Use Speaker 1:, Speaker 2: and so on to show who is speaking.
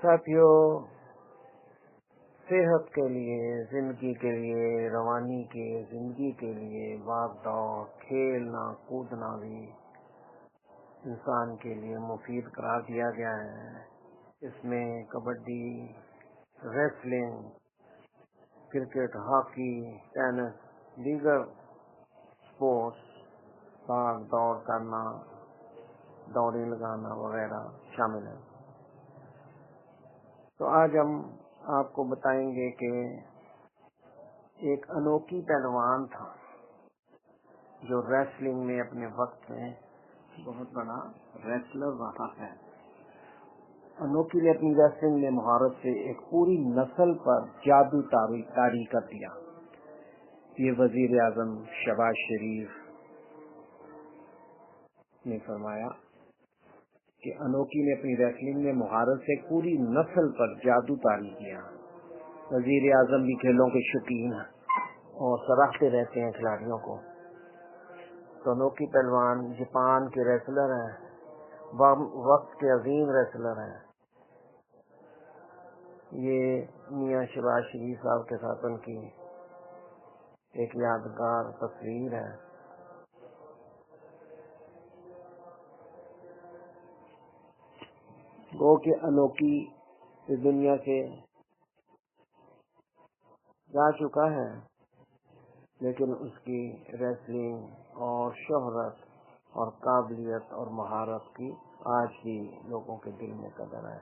Speaker 1: ساتھیوں، صحت کے لیے، زندگی کے لیے، روانی کے زندگی کے لیے بھاگ دوڑ، کھیلنا کودنا بھی انسان کے لیے مفید قرار دیا گیا ہے۔ اس میں kabaddi, wrestling, cricket, hockey, tennis, دیگر سپورٹس، بھاگ دوڑ کرنا، دوڑیں لگانا وغیرہ شامل ہے۔ تو آج ہم آپ کو بتائیں گے کہ ایک انوکھی پہلوان تھا جو ریسلنگ میں اپنے وقت میں بہت بڑا ریسلر رہا ہے۔ انوکھی نے اپنی ریسلنگ میں مہارت سے ایک پوری نسل پر جادو طاری کر دیا۔ یہ وزیر اعظم شہباز شریف نے فرمایا کہ انوکھی نے اپنی ریسلنگ میں مہارت سے پوری نسل پر جادو طاری کیا۔ وزیر اعظم بھی کھیلوں کے شوقین ہیں اور سراہتے رہتے ہیں کھلاڑیوں کو۔ تو انوکھی پہلوان جاپان کے ریسلر ہیں، وقت کے عظیم ریسلر ہیں۔ یہ میاں شہباز شریف صاحب کے ساتھ ان کی ایک یادگار تصویر ہے۔ وہ کہ انوکھی اس دنیا سے جا چکا ہے، لیکن اس کی ریسلنگ اور شہرت اور قابلیت اور مہارت کی آج بھی لوگوں کے دل میں قدر ہے۔